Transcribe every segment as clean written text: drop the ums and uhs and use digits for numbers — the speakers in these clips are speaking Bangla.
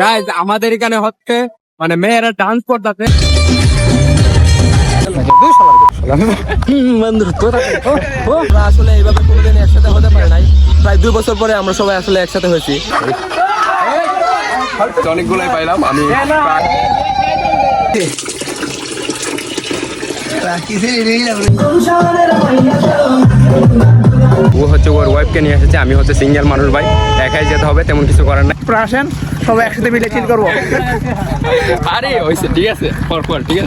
গাইস আমাদের এখানে হচ্ছে মানে মেয়েরা ডান্স করতেছে। আমরা আসলে এইভাবে কোনোদিন একসাথে হতে পারে নাই। প্রায় 2 বছর পরে আমরা সবাই আসলে একসাথে হয়েছি। অনেকগুলাই পাইলাম আমি। ও হচ্ছে ওর ওয়াইফকে নিয়ে এসেছে, আমি হচ্ছে সিঙ্গেল মানুষ ভাই, একাই যেতে হবে, তেমন কিছু করার নাই। আসেন সবাই একসাথে মিলে চিল করবো। আরে হইছে, ঠিক আছে, পর ঠিক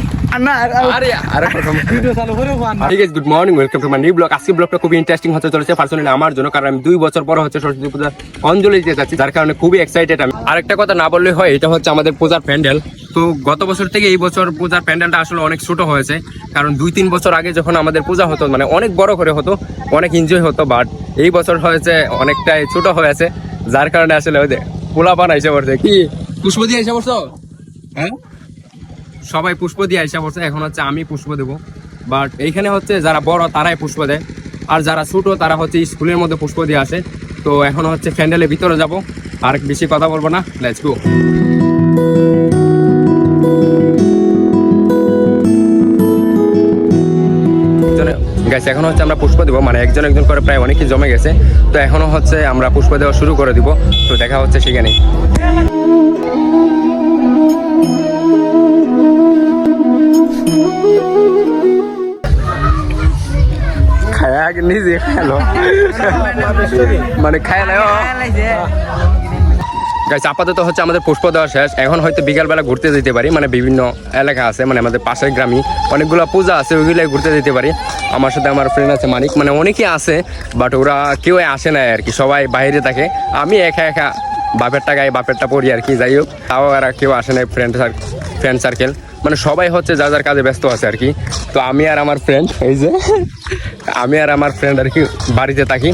আছে। Good morning, welcome to my new blog. আজকে ব্লগটা খুবই ইন্টারেস্টিং হতে চলেছে পার্সোনালি আমার জন্য, কারণ আমি 2 বছর পর হচ্ছে সরস্বতী পূজা অঞ্জলি দিতে যাচ্ছি, যার কারণে খুবই এক্সাইটেড আমি। আরেকটা কথা না বললেই হয়, এটা হচ্ছে আমাদের পূজার প্যান্ডেল। তো গত বছর থেকে এই বছর পূজার প্যান্ডেলটা আসলে অনেক ছোট হয়েছে, কারণ 2-3 বছর আগে যখন আমাদের পূজা হতো মানে অনেক বড় করে হতো, অনেক এনজয় হতো, বাট এই বছর হয়েছে অনেকটাই ছোট হয়েছে, যার কারণে আসলে ওই পোলাপান আইসা পড়ছে। কি পুষ্প দিয়ে আইসা পড়ছো? হ্যাঁ, সবাই পুষ্প দিয়ে আইসা পড়ছে। এখন হচ্ছে আমি পুষ্প দেবো, বাট এইখানে হচ্ছে যারা বড় তারাই পুষ্প দেয়, আর যারা ছোট তারা হচ্ছে স্কুলের মধ্যে পুষ্প দিয়ে আসে। তো এখন হচ্ছে প্যান্ডেলের ভিতরে যাব, আর বেশি কথা বলবো না, লেটস গো। গাইস এখন হচ্ছে আমরা পুষ্প দিব, মানে একজন একজন করে প্রায় অনেকেই জমে গেছে, তো এখনো হচ্ছে আমরা পুষ্প দেওয়া শুরু করে দিব। তো দেখা হচ্ছে সেখানে। নিজে খেলো মানে খায় না। গাইস আপাতত হচ্ছে আমাদের পুষ্প দেওয়া শেষ, এখন হয়তো বিকালবেলা ঘুরতে যেতে পারি, মানে বিভিন্ন এলাকা আছে, মানে আমাদের পাশের গ্রামে অনেকগুলো পূজা আছে, ওইগুলোই ঘুরতে যেতে পারি। আমার সাথে আমার ফ্রেন্ড আছে মানিক, মানে অনেকেই আছে, বাট ওরা কেউ আসে না আর কি, সবাই বাইরে থাকে। আমি একা একা বাপেরটা গায়ে বাপেরটা পড়ি আর কি, যাই হোক, তাও আর কেউ আসে না। ফ্রেন্ড সার্কেল মানে সবাই হচ্ছে যার যার কাজে ব্যস্ত আছে আর কি। তো আমি আর আমার ফ্রেন্ড, এই যে আমি আর আমার ফ্রেন্ড আর কি বাড়িতে থাকি।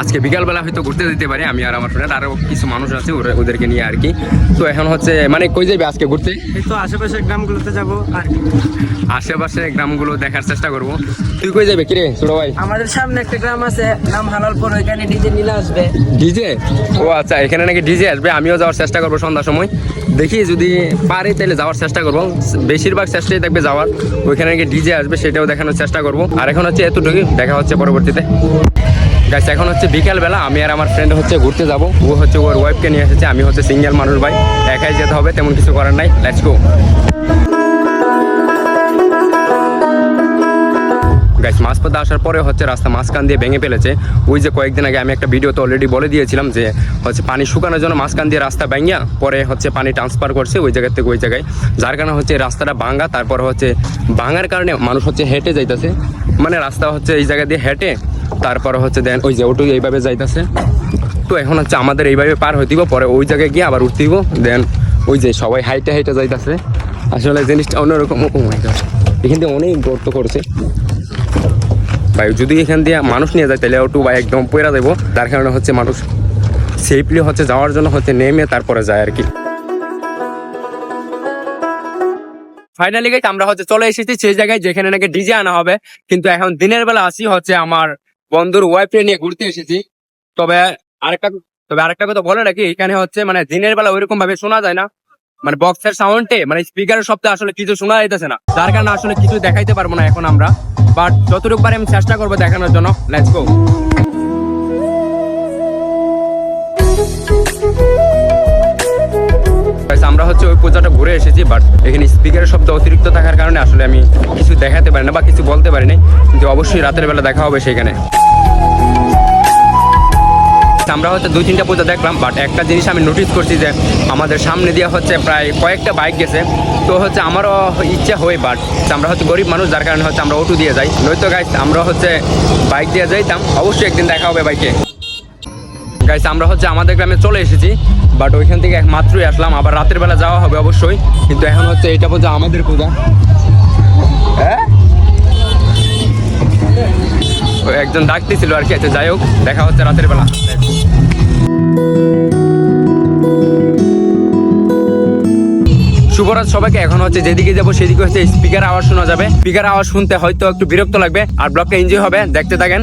আজকে বিকালবেলা হয়তো ঘুরতে যেতে পারি আমি আর আমার ফ্রেন্ড, আরও কিছু মানুষ আছে ওদেরকে নিয়ে আর কি। তো এখন হচ্ছে মানে কই যাবে আজকে ঘুরতে? তো আশেপাশের গ্রামগুলোতে যাবো আর কি, আশেপাশে গ্রামগুলো দেখার চেষ্টা করব। তুই কই যাবে কিরে ছোট ভাই? আমাদের সামনে একটা গ্রাম আছে নাম হালালপুর, ওইখানে ডিজে নিলে আসবে। ডিজে? ও আচ্ছা, এখানে নাকি ডিজে আসবে, আমিও যাওয়ার চেষ্টা করবো সন্ধ্যার সময়। দেখি যদি পারি তাহলে যাওয়ার চেষ্টা করবো, বেশিরভাগ চেষ্টাই থাকবে যাওয়ার। ওইখানে নাকি ডিজে আসবে, সেটাও দেখানোর চেষ্টা করবো। আর এখন হচ্ছে এতটুকু, দেখা হচ্ছে পরবর্তীতে। গাইস এখন হচ্ছে বিকালবেলা, আমি আর আমার ফ্রেন্ড হচ্ছে ঘুরতে যাব। ও হচ্ছে ওর ওয়াইফকে নিয়ে এসেছে, আমি হচ্ছে সিঙ্গেল মানুষ ভাই, একাই যেতে হবে, তেমন কিছু করার নাই। Let's go. গাইস মাঝপথে আসার পরে হচ্ছে রাস্তা মাঝখান দিয়ে ভেঙে ফেলেছে। ওই যে কয়েকদিন আগে আমি একটা ভিডিওতে অলরেডি বলে দিয়েছিলাম যে হচ্ছে পানি শুকানোর জন্য মাঝখান দিয়ে রাস্তা ভাঙিয়া পরে হচ্ছে পানি ট্রান্সফার করছে ওই জায়গা থেকে ওই জায়গায়, যার কারণে হচ্ছে রাস্তাটা ভাঙা। তারপর হচ্ছে ভাঙার কারণে মানুষ হচ্ছে হেঁটে যাইতেছে, মানে রাস্তা হচ্ছে এই জায়গা দিয়ে হেঁটে, তারপর হচ্ছে দেন ওই যে ওটু এইভাবে যাইতেছে। তো এখন হচ্ছে আমাদের এইভাবে পার হইতেইব, পরে ওই জায়গায় গিয়ে আবার উঠতেইব, দেন ওই যে সবাই হাইটে হাইটে যাইতেছে। আসলে জিনিসটা অন্যরকম। এখান থেকে অনেক গর্ত করছে ভাই, যদি এখান দিয়ে মানুষ নিয়ে যায় তাহলে একটু ভাই একদম পয়রা দেবো, তার কারণে হচ্ছে মানুষ সেফলি হচ্ছে যাওয়ার জন্য হচ্ছে নেমে তারপরে যায় আর কি। ফাইনালি গাইস আমরা হচ্ছে চলে এসেছি সেই জায়গায় যেখানে নাকি ডিজে আনা হবে, কিন্তু এখন দিনের বেলা আসি হচ্ছে আমার বন্ধুর ওয়াইফকে নিয়ে ঘুরতে এসেছি। তবে আরেকটা কথা বলে রাখি, এখানে হচ্ছে মানে দিনের বেলা ওইরকম ভাবে শোনা যায় না, মানে বক্সের সাউন্ডে মানে স্পিকারের শব্দে আসলে কিছু শোনা যাইতেছে না, যার কারণে আসলে কিছু দেখাইতে পারবো না এখন আমরা, বাট যতটুকু পারি আমি চেষ্টা করবো দেখানোর জন্য। Let's go. আমরা হচ্ছে ওই পূজাটা ঘুরে এসেছি, বাট এখানে স্পিকারের শব্দ অতিরিক্ত থাকার কারণে আসলে আমি কিছু দেখাতে পারি না বা কিছু বলতে পারি না, কিন্তু অবশ্যই রাতের বেলা দেখা হবে সেখানে। আমরা হচ্ছে 2-3টা পূজা দেখলাম, বাট একটা জিনিস আমি নোটিস করছি যে আমাদের সামনে দিয়ে হচ্ছে প্রায় কয়েকটা বাইক গেছে। তো হচ্ছে আমারও ইচ্ছা হয়, বাট আমরা হচ্ছে গরিব মানুষ, যার কারণে হচ্ছে আমরা অটো দিয়ে যাই, নয়তো গাইস আমরা হচ্ছে বাইক দিয়ে যাইতাম। অবশ্যই একদিন দেখা হবে বাইকে। গাইস আমরা হচ্ছে আমাদের গ্রামে চলে এসেছি, বাট ওইখান থেকে মাত্রই আসলাম, আবার রাতের বেলা যাওয়া হবে অবশ্যই, কিন্তু এখন হচ্ছে এটা পূজা আমাদের পূজা। হ্যাঁ একজন ডাকতেছিল আর কি। আচ্ছা যাই হোক, দেখা হচ্ছে রাতের বেলা। শুভরাত সবাইকে। এখন হচ্ছে যেদিকে যাবো সেদিকে হচ্ছে স্পিকার আওয়াজ শোনা যাবে, স্পিকার আওয়াজ শুনতে হয়তো একটু বিরক্ত লাগবে, আর ব্লগটা এনজয় হবে, দেখতে থাকেন।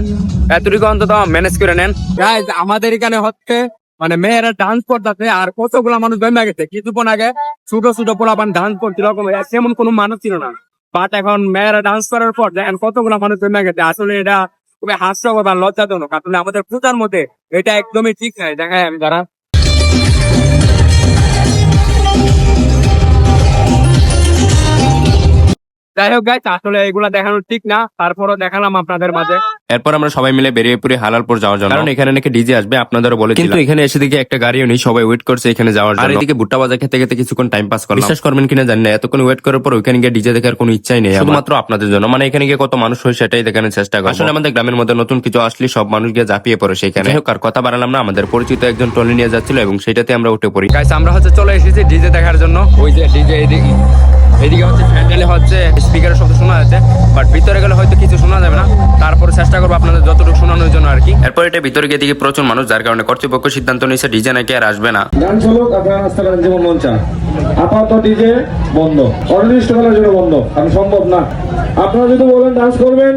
এতটুকু অন্তত ম্যানেজ করে নেন। গাইস আমাদের এখানে হচ্ছে মানে মেয়েরা ডান্স করতেছে আর কতগুলা মানুষ জমে গেছে। কিছুক্ষণ আগে ছোট ছোট পোলাপান ডান্স করছিল, তেমন কোনো মানুষ ছিল না, বাট এখন মেয়েরা ডান্স করার পর দেখেন কতগুলা মানুষ জমে গেছে। আসলে এটা খুবই হাস্যকর বা লজ্জাজনক। আসলে আমাদের পূজার মধ্যে এটা একদমই ঠিক নাই। দেখায় আমি যারা যাই হোক গাইস, আসলে এগুলা দেখানো ঠিক না, তারপরও দেখালাম আপনাদের মাঝে। এরপর আমরা সবাই মিলে বেরিয়ে পড়ি হালালপুর যাওয়ার জন্য, কারণ এখানে নাকি ডিজে আসবে, আপনাদেরও বলে। কিন্তু এখানে এসে দেখি একটা গাড়িও নেই, সবাই ওয়েট করছে এখানে যাওয়ার জন্য। আর এদিকে ভুট্টা বাজার খেতে খেতে কিছুক্ষণ টাইম পাস করলাম। বিশ্বাস করবেন কিনা জানি না, এতক্ষণ ওয়েট করার পর ওইখানে গিয়ে ডিজে দেখার কোনো ইচ্ছাই নেই, শুধুমাত্র আপনাদের জন্য। মানে এখানে গিয়ে কত মানুষ হয় সেটাই দেখানোর চেষ্টা করি। আসলে আমাদের গ্রামের মধ্যে নতুন কিছু আসলে সব মানুষ গিয়ে ঝাঁপিয়ে পড়ে সেখানে। যাই হোক, আর কথা বাড়ালাম না, আমাদের পরিচিত একজন ট্রলি নিয়ে যাচ্ছিল এবং সেটাতে আমরা উঠে পড়ি। গাইস, আমরা হচ্ছে চলে এসেছি ডিজে দেখার জন্য। ওই যে ডিজে এদিকে হচ্ছে প্যান্ডেলে হচ্ছে স্পিকারের শব্দ শোনা যাচ্ছে, বাট ভিতরে গেলে হয়তো কিছু শোনা যাবে না, তারপরে চেষ্টা করবো আপনাদের যতটুকু শোনানোর জন্য আর কি। এরপর এটা ভিতরে গিয়ে দিকে প্রচুর মানুষ, যার কারণে কর্তৃপক্ষ সিদ্ধান্ত নিয়েছে ডিজে নাকি আর আসবে না। গান চলুক, আপনারা নাচতে পারেন যেমন মন চান। আপাতত ডিজে বন্ধ, অনির্দিষ্টকালের জন্য বন্ধ, কারণ সম্ভব না। আপনারা যদি বলেন ডান্স করবেন,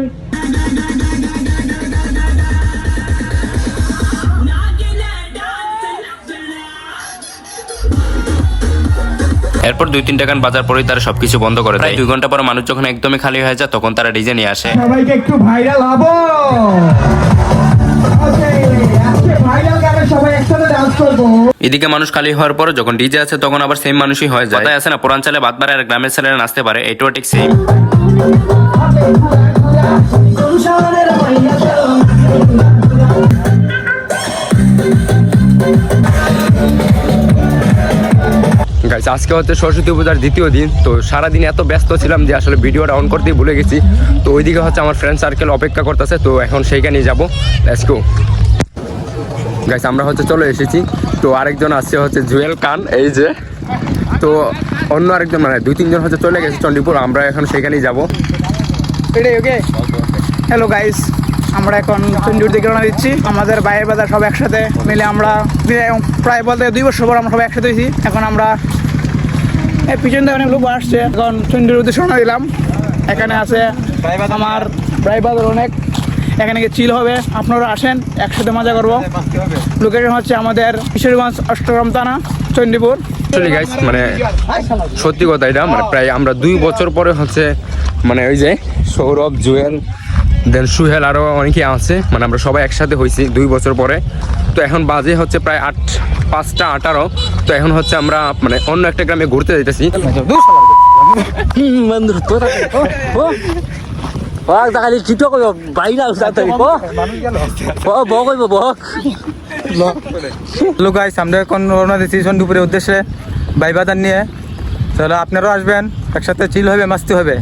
এরপর 2-3 গান বাজার পরেই তারা সবকিছু বন্ধ করে দেয়। 2 ঘন্টা পর মানুষ যখন একদমই খালি হয়ে যায় তখন তারা ডিজে নিয়ে আসে। সবাইকে একটু ভাইরাল হবো। এদিকে মানুষ খালি হওয়ার পর যখন ডিজে আছে তখন আবার সেম মানুষই হয়ে যায়। তাই আছে না, পুরাঞ্চলে বাদ বাড়ে আর গ্রামের ছেলেরা নাচতে পারে, এটাও ঠিক সেম। গাইস, আজকে হচ্ছে সরস্বতী পূজার দ্বিতীয় দিন। তো সারাদিন এত ব্যস্ত ছিলাম যে আসলে ভিডিওটা অন করতেই ভুলে গেছি। তো ওইদিকে হচ্ছে আমার ফ্রেন্ড সার্কেল অপেক্ষা করতেছে, তো এখন সেইখানেই যাবো। লেটস গো গাইস, আমরা হচ্ছে চলে এসেছি। তো আরেকজন আসছে হচ্ছে জুয়েল খান, এই যে। তো অন্য আরেকজন মানে 2-3 জন হচ্ছে চলে গেছে চণ্ডীপুর, আমরা এখন সেইখানেই যাবো। ওকে, হ্যালো গাইস, আমরা এখন চণ্ডীপুর দিকে রওনা দিচ্ছি। আমাদের বাইরের বাজার সব একসাথে মিলে আমরা প্রায় বলতে 2 বছর পর আমরা সবাই একসাথে হয়েছি। এখন আমরা পিছন থেকে অনেক লোক আসছে, এখন চণ্ডীপুর উদ্দেশ্যে রওনা দিলাম। এখানে আছে আমার বাইরের অনেক, এখানে গিয়ে চিল হবে, আপনারা আসেন একসাথে মজা করবো। লোকেশন হচ্ছে আমাদের কিশোরগঞ্জ অষ্টগ্রাম থানা, চণ্ডীপুর। গাইস, মানে সত্যি কথা, এটা মানে প্রায় আমরা 2 বছর পরে হচ্ছে মানে ওই যে সৌরভ, জুয়েল, দেন সুহেল, আরো অনেকে আছে, মানে আমরা সবাই একসাথে হয়েছি 2 বছর পরে। তো এখন বাজে হচ্ছে প্রায় 5টা 18। তো এখন হচ্ছে আমরা মানে অন্য একটা গ্রামে ঘুরতে যাইতেছি। হ্যালো গাইস, আমরা এখন রওনা দিচ্ছি চণ্ডীপুরের উদ্দেশ্যে বাইবাদার নিয়ে। তাহলে আপনারাও আসবেন, একসাথে চিল হবে, মাস্তি হবে।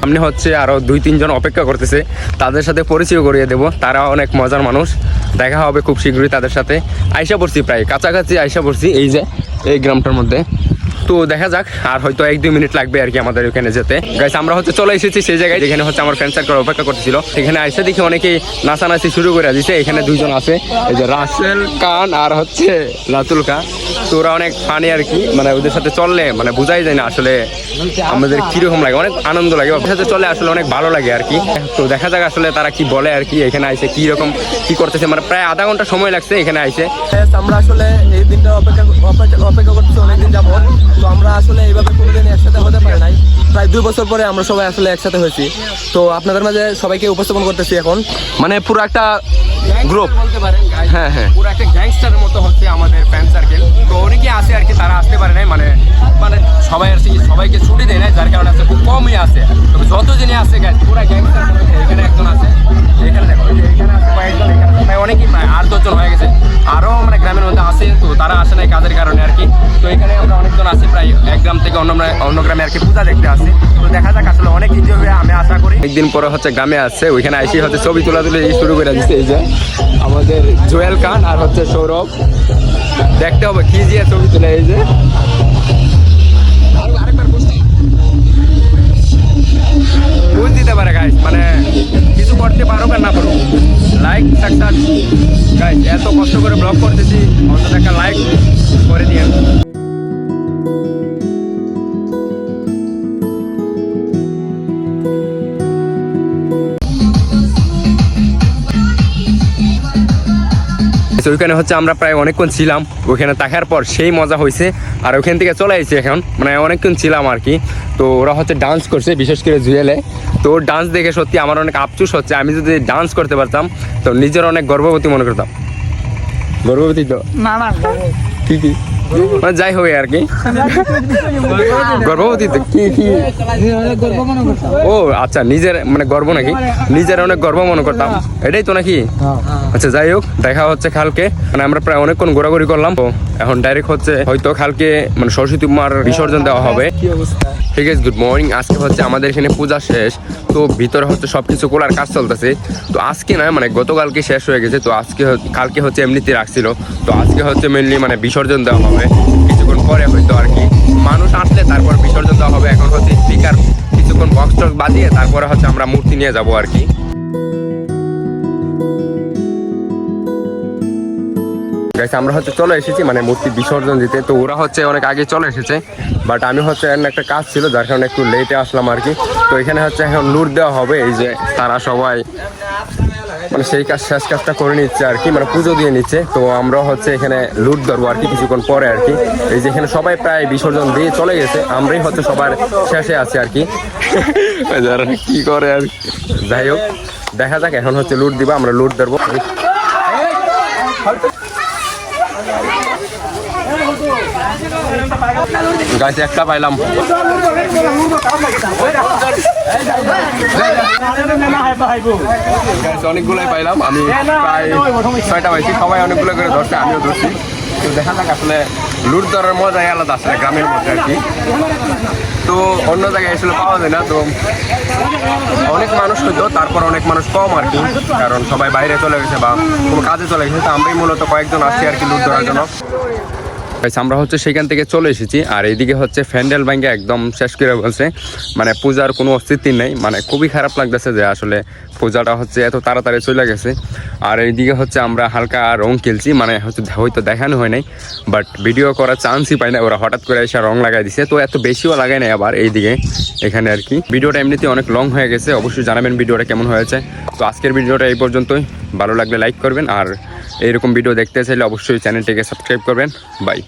সামনে হচ্ছে আরো 2-3 জন অপেক্ষা করতেছে, তাদের সাথে পরিচয় করিয়ে দেবো। তারা অনেক মজার মানুষ, দেখা হবে খুব শীঘ্রই তাদের সাথে। আইসা পড়ছি, প্রায় কাছাকাছি আইসা পড়ছি এই যে এই গ্রামটার মধ্যে। তো দেখা যাক, আর হয়তো 1-2 মিনিট লাগবে আর কি আমাদের ওখানে যেতে। গাইস, আমরা হচ্ছে চলে এসেছি সেই জায়গায় যেখানে হচ্ছে আমার ফ্রেন্ড সার্কেল অপেক্ষা করতেছিল। এখানে আইসা দেখি অনেকেই নাচানাচি শুরু করে দিচ্ছে। এখানে 2 জন আছে, এই যে রাসেল খান আর হচ্ছে রাতুল খান। তো ওরা অনেক ফানি আর কি, মানে ওদের সাথে চললে মানে বোঝাই যায় না আসলে আমাদের কিরকম লাগে, অনেক আনন্দ লাগে ওদের সাথে চলে, আসলে অনেক ভালো লাগে আর কি। তো দেখা যাক আসলে তারা কি বলে আর কি, এখানে আইসে কি রকম কি করতেছে। মানে প্রায় আধা ঘন্টা সময় লাগছে এখানে আইসে। আমরা আসলে এই দিনটা অপেক্ষা করতেছি অনেকদিন যাবো। তো আমরা আসলে এইভাবে কোনোদিন একসাথে হতে পারি নাই, প্রায় 2 বছর পরে আমরা সবাই আসলে একসাথে হয়েছি। তো আপনাদের মাঝে সবাইকে উপস্থাপন করতেছি এখন, মানে পুরো একটা গ্রুপ বলতে পারেন। হ্যাঁ হ্যাঁ, পুরো একটা গ্যাংস্টারের মতো হচ্ছে আমাদের ফ্রেন্ড সার্কেল। তো অনেকে আছে আর কি, তারা আসতে পারে নাই, মানে মানে সবাই আর কি সবাইকে ছুটি দেয় না, যার কারণে আছে খুব কমই আছে। তবে যতজনই আছে পুরো গ্যাংস্টার। এখানে একজন আছে, এখানে দেখো এখানে আছে কয়েকজন, এখানে প্রায় অনেকেই প্রায় 8-10 জন হয়ে গেছে। আরও মানে গ্রামের মধ্যে আছে, তো তারা আসে নাই কাজের কারণে আর কি। তো এখানে আমরা অনেকজন আছি, প্রায় এক গ্রাম থেকে অন্য গ্রামে আর কি পূজা দেখতে আসি। তো দেখা যাক আসলে অনেক এনজয় হবে, আমি আশা করি। একদিন পরে হচ্ছে গ্রামে আসছে, ওইখানে আইসি হচ্ছে ছবি তুলে শুরু করে দিচ্ছে। এই যে আমাদের জুয়েল খান আর হচ্ছে সৌরভ, দেখতে হবে কি দিয়ে ছবি তুলে। এই যে বুঝ দিতে পারে গাইস, মানে কিছু করতে পারো আর না পারো, লাইক সাকসেস গাইস। এত কষ্ট করে ব্লগ করতেছি, অন্তত একটা লাইক করে দিয়ে। ওইখানে হচ্ছে আমরা প্রায় অনেকক্ষণ ছিলাম, ওইখানে থাকার পর সেই মজা হয়েছে। আর ওইখান থেকে চলে আসছি এখন, মানে অনেকক্ষণ ছিলাম আর কি। তো ওরা হচ্ছে ডান্স করছে, বিশেষ করে জুয়েলে। তো ওর ডান্স দেখে সত্যি আমার অনেক আফসোস হচ্ছে, আমি যদি ডান্স করতে পারতাম তো নিজের অনেক গর্ববতী মনে করতাম। গর্ভবতী তো না না কি মানে যাই হোক আর কি, গর্ভবতী তো কি ও আচ্ছা, নিজের মানে গর্ব নাকি, নিজের অনেক গর্ব মনে করতাম, এটাই তো নাকি। আচ্ছা যাই হোক, দেখা হচ্ছে কালকে। মানে আমরা প্রায় অনেকক্ষণ ঘোরাঘুরি করলাম, তো এখন ডাইরেক্ট হচ্ছে হয়তো কালকে মানে সরস্বতী মার বিসর্জন দেওয়া হবে। ঠিক আছে, গুড মর্নিং। আজকে হচ্ছে আমাদের এখানে পূজা শেষ, তো ভিতরে হচ্ছে সবকিছু খোলার কাজ চলতেছে। তো আজকে না মানে গতকালকে শেষ হয়ে গেছে, তো আজকে কালকে হচ্ছে এমনিতে রাখছিল, তো আজকে হচ্ছে মেনলি মানে বিসর্জন দেওয়া হবে কিছুক্ষণ পরে হয়তো আর কি। মানুষ আসলে তারপর বিসর্জন দেওয়া হবে। এখন হচ্ছে স্পিকার কিছুক্ষণ বক্স টক্স বাজিয়ে তারপরে হচ্ছে আমরা মূর্তি নিয়ে যাবো আর কি। আমরা হচ্ছে চলে এসেছি মানে মূর্তি বিসর্জন দিতে। তো ওরা হচ্ছে অনেক আগে চলে এসেছে, বাট আমি হচ্ছে একটা কাজ ছিল যার কারণে একটু লেটে আসলাম আর কি। তো এখানে হচ্ছে এখন লুট দেওয়া হবে, এই যে তারা সবাই মানে সেই কাজ শেষ কাজটা করে নিচ্ছে আর কি, মানে পুজো দিয়ে নিচ্ছে। তো আমরা হচ্ছে এখানে লুট ধরবো আর কি কিছুক্ষণ পরে আর কি। এই যে এখানে সবাই প্রায় বিসর্জন দিয়ে চলে গেছে, আমরাই হচ্ছে সবার শেষে আছি আর কি। যারা কি করে আর যাই হোক, দেখা যাক। এখন হচ্ছে লুট দিবা, আমরা লুট ধরবো। গাছ একটা পাইলাম, অনেকগুলোই পাইলাম। আমি প্রায় 6টা পাইছি, সবাই অনেকগুলো করে ধরছে, আমিও ধরছি। তো দেখা যাক, আসলে লুট ধরার মজাই আলাদা আসলে গ্রামের মধ্যে আর কি। তো অন্য জায়গায় আসলে পাওয়া যায় না। তো অনেক মানুষ হইতো, তারপর অনেক মানুষ কম আর কি, কারণ সবাই বাইরে চলে গেছে বা কোনো কাজে চলে গেছে। তো আমরাই মূলত কয়েকজন আসছি আর কি লুট ধরার জন্য। আমরা হচ্ছে সেখান থেকে চলে এসেছি, আর এইদিকে হচ্ছে প্যান্ডেল ভাঙ্গে একদম শেষ করে বলছে, মানে পূজার কোনো অস্তিত্ব নেই। মানে খুবই খারাপ লাগতেছে যে আসলে পূজাটা হচ্ছে এত তাড়াতাড়ি চলে গেছে। আর এইদিকে হচ্ছে আমরা হালকা রং খেলছি, মানে হয়তো দেখানো হয় নাই, বাট ভিডিও করার চান্সই পাই না। ওরা হঠাৎ করে এসে রং লাগাই দিছে, তো এত বেশিও লাগাই নাই আবার এইদিকে এখানে আর কি। ভিডিওটা এমনিতে অনেক লং হয়ে গেছে, অবশ্যই জানাবেন ভিডিওটা কেমন হয়েছে। তো আজকের ভিডিওটা এই পর্যন্তই, ভালো লাগলে লাইক করবেন, আর এইরকম ভিডিও দেখতে চাইলে অবশ্যই চ্যানেলটিকে সাবস্ক্রাইব করবেন। বাই।